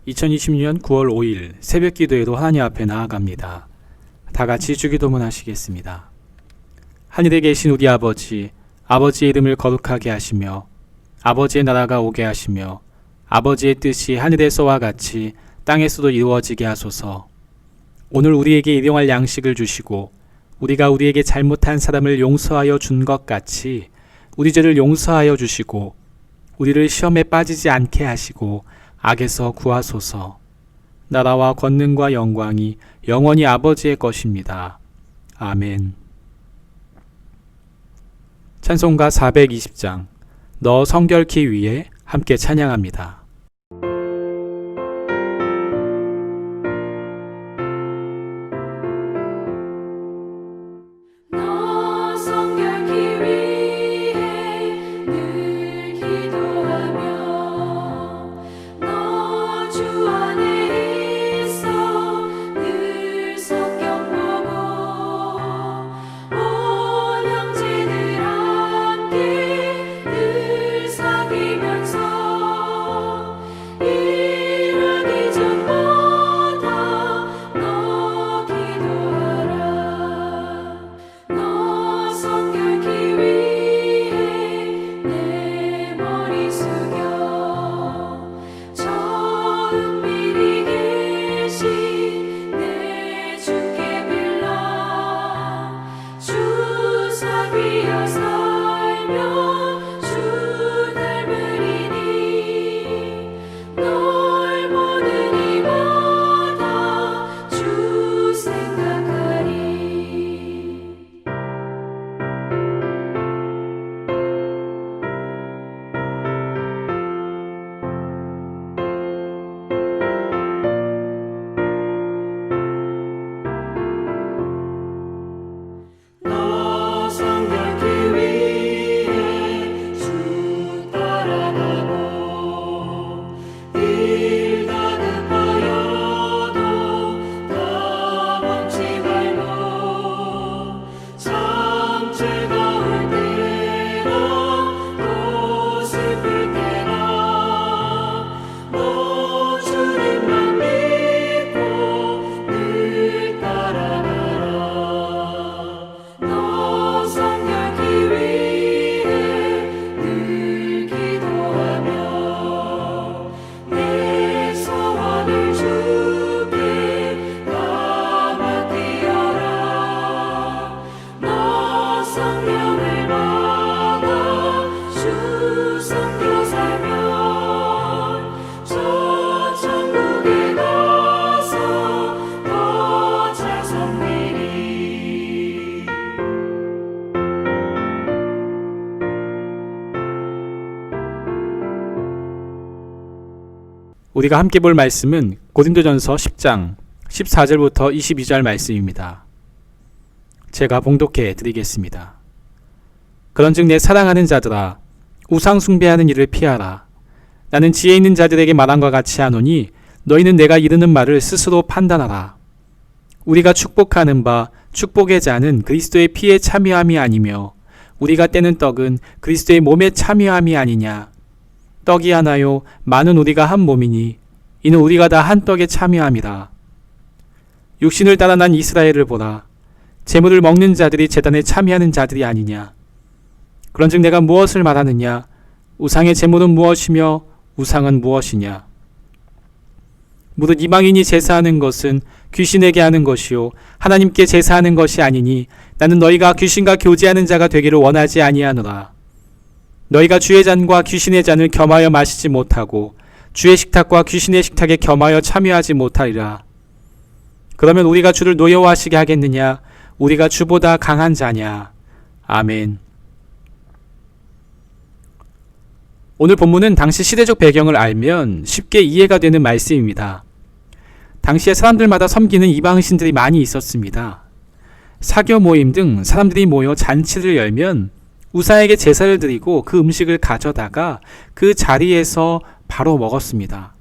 2026년 9월 5일 새벽 기도에도 하나님 앞에 나아갑니다. 다 같이 주기도문 하시겠습니다. 하늘에 계신 우리 아버지, 아버지의 이름을 거룩하게 하시며 아버지의 나라가 오게 하시며 아버지의 뜻이 하늘에서와 같이 땅에서도 이루어지게 하소서. 오늘 우리에게 일용할 양식을 주시고 우리가 우리에게 잘못한 사람을 용서하여 준 것 같이 우리 죄를 용서하여 주시고 우리를 시험에 빠지지 않게 하시고 악에서 구하소서. 나라와 권능과 영광이 영원히 아버지의 것입니다. 아멘. 찬송가 420장 너 성결케 위해 함께 찬양합니다. 우리가 함께 볼 말씀은 고린도전서 10장 14절부터 22절 말씀입니다. 제가 봉독해 드리겠습니다. 그런즉 내 사랑하는 자들아 우상 숭배하는 일을 피하라. 나는 지혜 있는 자들에게 말한 것 같이 하노니 너희는 내가 이르는 말을 스스로 판단하라. 우리가 축복하는 바 축복의 자는 그리스도의 피에 참여함이 아니며 우리가 떼는 떡은 그리스도의 몸에 참여함이 아니냐. 떡이 하나요 많은 우리가 한 몸이니 이는 우리가 다 한 떡에 참여함이라. 육신을 따라 난 이스라엘을 보라. 제물을 먹는 자들이 제단에 참여하는 자들이 아니냐. 그런즉 내가 무엇을 말하느냐. 우상의 제물은 무엇이며 우상은 무엇이냐. 무릇 이방인이 제사하는 것은 귀신에게 하는 것이요 하나님께 제사하는 것이 아니니 나는 너희가 귀신과 교제하는 자가 되기를 원하지 아니하노라. 너희가 주의 잔과 귀신의 잔을 겸하여 마시지 못하고 주의 식탁과 귀신의 식탁에 겸하여 참여하지 못하리라. 그러면 우리가 주를 노여워하시게 하겠느냐. 우리가 주보다 강한 자냐. 아멘. 오늘 본문은 당시 시대적 배경을 알면 쉽게 이해가 되는 말씀입니다. 당시에 사람들마다 섬기는 이방신들이 많이 있었습니다. 사교 모임 등 사람들이 모여 잔치를 열면 우상에게 제사를 드리고 그 음식을 가져다가 그 자리에서 바로 먹었습니다.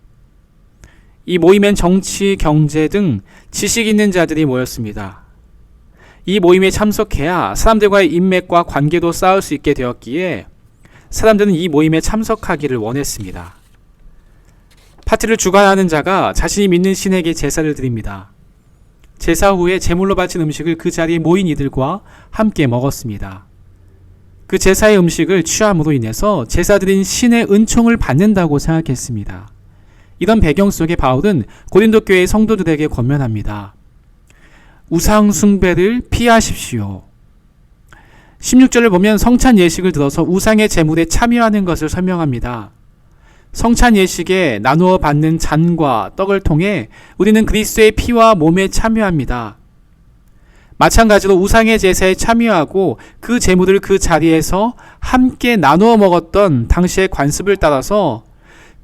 이 모임엔 정치, 경제 등 지식 있는 자들이 모였습니다. 이 모임에 참석해야 사람들과의 인맥과 관계도 쌓을 수 있게 되었기에 사람들은 이 모임에 참석하기를 원했습니다. 파티를 주관하는 자가 자신이 믿는 신에게 제사를 드립니다. 제사 후에 제물로 바친 음식을 그 자리에 모인 이들과 함께 먹었습니다. 그 제사의 음식을 취함으로 인해서 제사 드린 신의 은총을 받는다고 생각했습니다. 이런 배경 속에 바울은 고린도 교회의 성도들에게 권면합니다. 우상 숭배를 피하십시오. 16절을 보면 성찬 예식을 들어서 우상의 제물에 참여하는 것을 설명합니다. 성찬 예식에 나누어 받는 잔과 떡을 통해 우리는 그리스도의 피와 몸에 참여합니다. 마찬가지로 우상의 제사에 참여하고 그 제물을 그 자리에서 함께 나누어 먹었던 당시의 관습을 따라서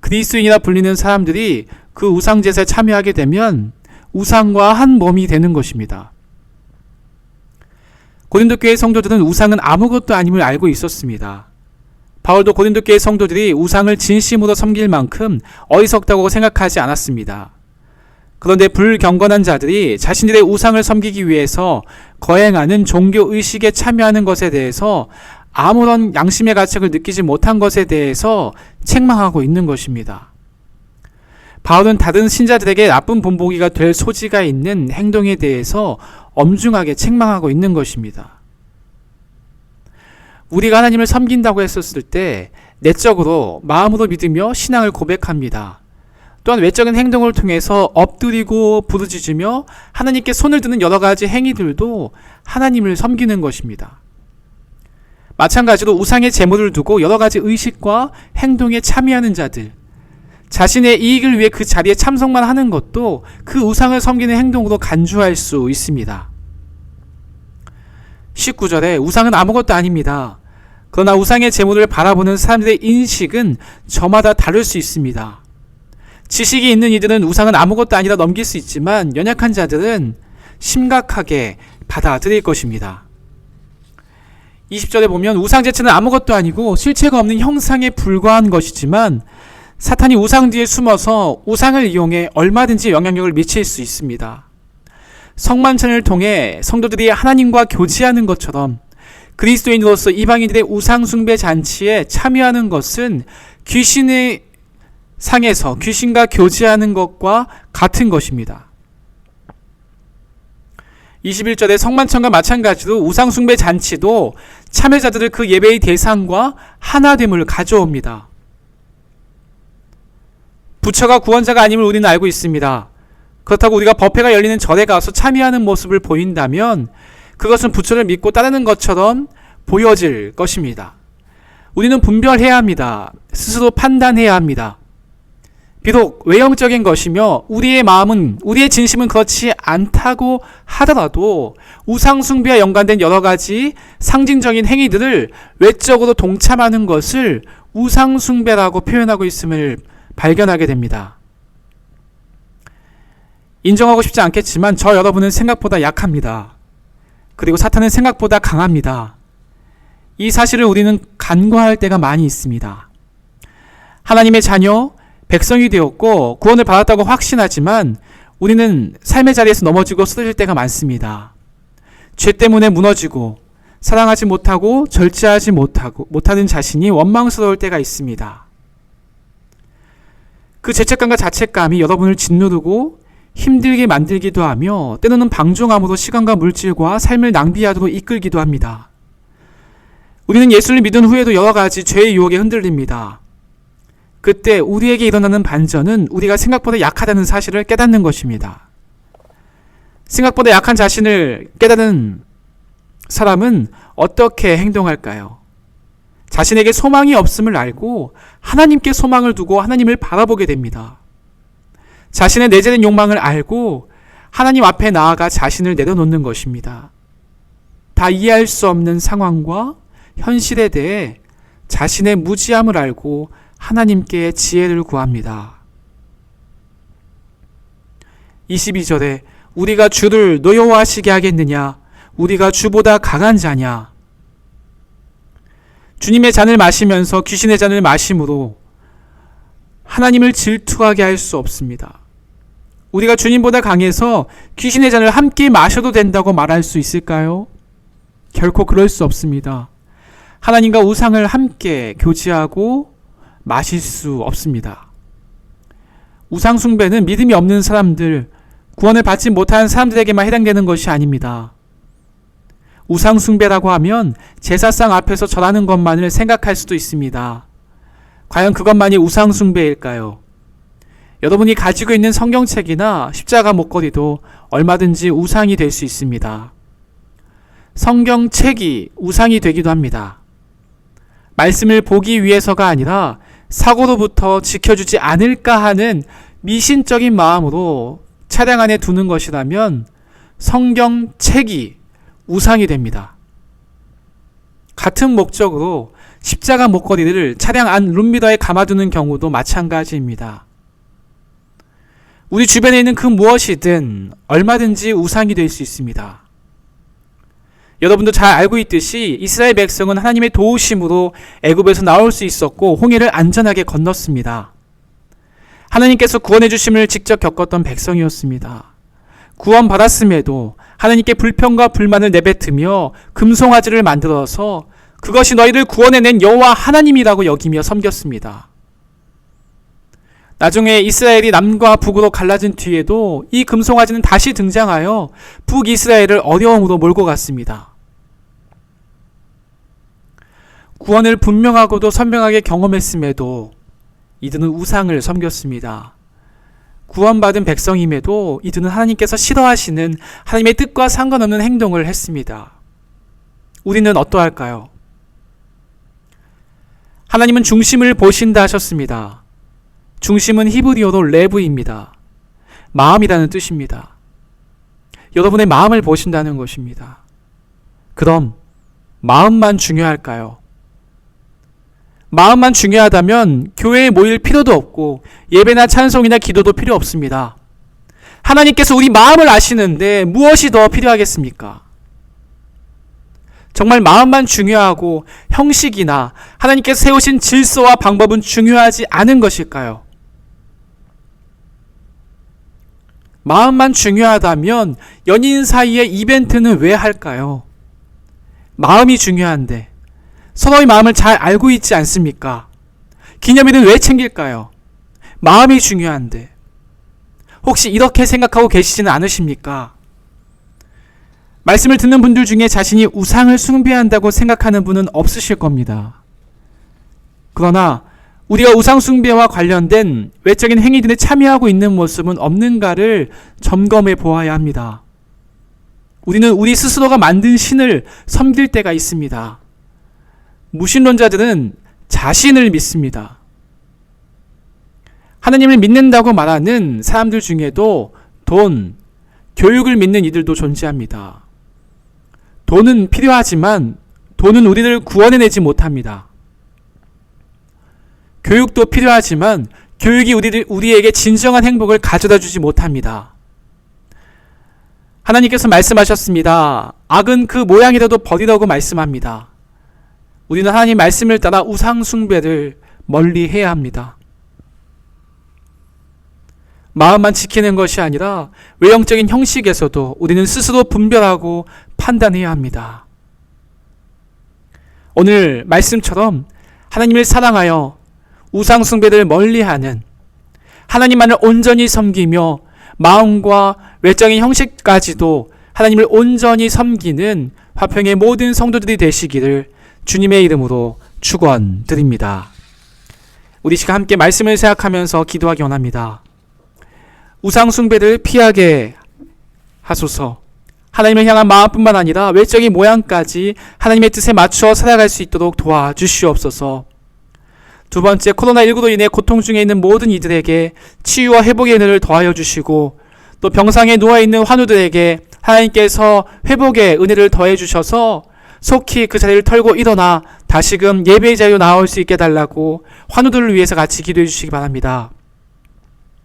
그리스도인이라 불리는 사람들이 그 우상 제사에 참여하게 되면 우상과 한 몸이 되는 것입니다. 고린도 교회 성도들은 우상은 아무것도 아님을 알고 있었습니다. 바울도 고린도 교회 성도들이 우상을 진심으로 섬길 만큼 어리석다고 생각하지 않았습니다. 그런데 불경건한 자들이 자신들의 우상을 섬기기 위해서 거행하는 종교의식에 참여하는 것에 대해서 아무런 양심의 가책을 느끼지 못한 것에 대해서 책망하고 있는 것입니다. 바울은 다른 신자들에게 나쁜 본보기가 될 소지가 있는 행동에 대해서 엄중하게 책망하고 있는 것입니다. 우리가 하나님을 섬긴다고 했었을 때 내적으로 마음으로 믿으며 신앙을 고백합니다. 또한 외적인 행동을 통해서 엎드리고 부르짖으며 하나님께 손을 드는 여러 가지 행위들도 하나님을 섬기는 것입니다. 마찬가지로 우상의 제물을 두고 여러 가지 의식과 행동에 참여하는 자들, 자신의 이익을 위해 그 자리에 참석만 하는 것도 그 우상을 섬기는 행동으로 간주할 수 있습니다. 19절에 우상은 아무것도 아닙니다. 그러나 우상의 제물을 바라보는 사람들의 인식은 저마다 다를 수 있습니다. 지식이 있는 이들은 우상은 아무것도 아니라 넘길 수 있지만 연약한 자들은 심각하게 받아들일 것입니다. 20절에 보면 우상 자체는 아무것도 아니고 실체가 없는 형상에 불과한 것이지만 사탄이 우상 뒤에 숨어서 우상을 이용해 얼마든지 영향력을 미칠 수 있습니다. 성만찬을 통해 성도들이 하나님과 교제하는 것처럼 그리스도인으로서 이방인들의 우상 숭배 잔치에 참여하는 것은 귀신의 상에서 귀신과 교제하는 것과 같은 것입니다. 21절에 성만찬과 마찬가지로 우상 숭배 잔치도 참여자들을 그 예배의 대상과 하나됨을 가져옵니다. 부처가 구원자가 아님을 우리는 알고 있습니다. 그렇다고 우리가 법회가 열리는 절에 가서 참여하는 모습을 보인다면 그것은 부처를 믿고 따르는 것처럼 보여질 것입니다. 우리는 분별해야 합니다. 스스로 판단해야 합니다. 비록 외형적인 것이며 우리의 마음은, 우리의 진심은 그렇지 않다고 하더라도 우상 숭배와 연관된 여러 가지 상징적인 행위들을 외적으로 동참하는 것을 우상 숭배라고 표현하고 있음을 발견하게 됩니다. 인정하고 싶지 않겠지만 저 여러분은 생각보다 약합니다. 그리고 사탄은 생각보다 강합니다. 이 사실을 우리는 간과할 때가 많이 있습니다. 하나님의 자녀, 백성이 되었고 구원을 받았다고 확신하지만 우리는 삶의 자리에서 넘어지고 쓰러질 때가 많습니다. 죄 때문에 무너지고 사랑하지 못하고 절제하지 못하는 자신이 원망스러울 때가 있습니다. 그 죄책감과 자책감이 여러분을 짓누르고 힘들게 만들기도 하며 때로는 방종함으로 시간과 물질과 삶을 낭비하도록 이끌기도 합니다. 우리는 예수를 믿은 후에도 여러 가지 죄의 유혹에 흔들립니다. 그때 우리에게 일어나는 반전은 우리가 생각보다 약하다는 사실을 깨닫는 것입니다. 생각보다 약한 자신을 깨닫는 사람은 어떻게 행동할까요? 자신에게 소망이 없음을 알고 하나님께 소망을 두고 하나님을 바라보게 됩니다. 자신의 내재된 욕망을 알고 하나님 앞에 나아가 자신을 내려놓는 것입니다. 다 이해할 수 없는 상황과 현실에 대해 자신의 무지함을 알고 하나님께 지혜를 구합니다. 22절에 우리가 주를 노여워하시게 하겠느냐? 우리가 주보다 강한 자냐? 주님의 잔을 마시면서 귀신의 잔을 마심으로 하나님을 질투하게 할 수 없습니다. 우리가 주님보다 강해서 귀신의 잔을 함께 마셔도 된다고 말할 수 있을까요? 결코 그럴 수 없습니다. 하나님과 우상을 함께 교제하고 마실 수 없습니다. 우상숭배는 믿음이 없는 사람들, 구원을 받지 못한 사람들에게만 해당되는 것이 아닙니다. 우상숭배라고 하면 제사상 앞에서 절하는 것만을 생각할 수도 있습니다. 과연 그것만이 우상숭배일까요? 여러분이 가지고 있는 성경책이나 십자가 목걸이도 얼마든지 우상이 될 수 있습니다. 성경책이 우상이 되기도 합니다. 말씀을 보기 위해서가 아니라 사고로부터 지켜주지 않을까 하는 미신적인 마음으로 차량 안에 두는 것이라면 성경책이 우상이 됩니다. 같은 목적으로 십자가 목걸이를 차량 안 룸미러에 감아두는 경우도 마찬가지입니다. 우리 주변에 있는 그 무엇이든 얼마든지 우상이 될 수 있습니다. 여러분도 잘 알고 있듯이 이스라엘 백성은 하나님의 도우심으로 애굽에서 나올 수 있었고 홍해를 안전하게 건넜습니다. 하나님께서 구원해 주심을 직접 겪었던 백성이었습니다. 구원받았음에도 하나님께 불평과 불만을 내뱉으며 금송아지를 만들어서 그것이 너희를 구원해낸 여호와 하나님이라고 여기며 섬겼습니다. 나중에 이스라엘이 남과 북으로 갈라진 뒤에도 이 금송아지는 다시 등장하여 북이스라엘을 어려움으로 몰고 갔습니다. 구원을 분명하고도 선명하게 경험했음에도 이들은 우상을 섬겼습니다. 구원받은 백성임에도 이들은 하나님께서 싫어하시는 하나님의 뜻과 상관없는 행동을 했습니다. 우리는 어떠할까요? 하나님은 중심을 보신다 하셨습니다. 중심은 히브리어로 레브입니다. 마음이라는 뜻입니다. 여러분의 마음을 보신다는 것입니다. 그럼 마음만 중요할까요? 마음만 중요하다면 교회에 모일 필요도 없고 예배나 찬송이나 기도도 필요 없습니다. 하나님께서 우리 마음을 아시는데 무엇이 더 필요하겠습니까? 정말 마음만 중요하고 형식이나 하나님께서 세우신 질서와 방법은 중요하지 않은 것일까요? 마음만 중요하다면 연인 사이의 이벤트는 왜 할까요? 마음이 중요한데 서로의 마음을 잘 알고 있지 않습니까? 기념일은 왜 챙길까요? 마음이 중요한데. 혹시 이렇게 생각하고 계시지는 않으십니까? 말씀을 듣는 분들 중에 자신이 우상을 숭배한다고 생각하는 분은 없으실 겁니다. 그러나 우리가 우상 숭배와 관련된 외적인 행위들에 참여하고 있는 모습은 없는가를 점검해 보아야 합니다. 우리는 우리 스스로가 만든 신을 섬길 때가 있습니다. 무신론자들은 자신을 믿습니다. 하나님을 믿는다고 말하는 사람들 중에도 돈, 교육을 믿는 이들도 존재합니다. 돈은 필요하지만 돈은 우리를 구원해내지 못합니다. 교육도 필요하지만 교육이 우리에게 진정한 행복을 가져다 주지 못합니다. 하나님께서 말씀하셨습니다. 악은 그 모양이라도 버리라고 말씀합니다. 우리는 하나님 말씀을 따라 우상 숭배를 멀리 해야 합니다. 마음만 지키는 것이 아니라 외형적인 형식에서도 우리는 스스로 분별하고 판단해야 합니다. 오늘 말씀처럼 하나님을 사랑하여 우상 숭배를 멀리하는, 하나님만을 온전히 섬기며 마음과 외적인 형식까지도 하나님을 온전히 섬기는 화평의 모든 성도들이 되시기를 주님의 이름으로 축원드립니다. 우리 시간 함께 말씀을 생각하면서 기도하기 원합니다. 우상 숭배를 피하게 하소서. 하나님을 향한 마음뿐만 아니라 외적인 모양까지 하나님의 뜻에 맞추어 살아갈 수 있도록 도와주시옵소서. 두 번째, 코로나19로 인해 고통 중에 있는 모든 이들에게 치유와 회복의 은혜를 더하여 주시고, 또 병상에 누워있는 환우들에게 하나님께서 회복의 은혜를 더해 주셔서 속히 그 자리를 털고 일어나 다시금 예배의 자리로 나올 수 있게 해달라고 환우들을 위해서 같이 기도해 주시기 바랍니다.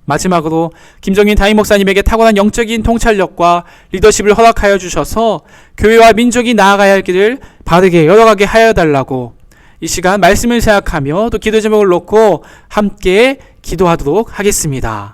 마지막으로 김정인 담임 목사님에게 탁월한 영적인 통찰력과 리더십을 허락하여 주셔서 교회와 민족이 나아가야 할 길을 바르게 열어가게 하여 달라고 이 시간 말씀을 생각하며 또 기도 제목을 놓고 함께 기도하도록 하겠습니다.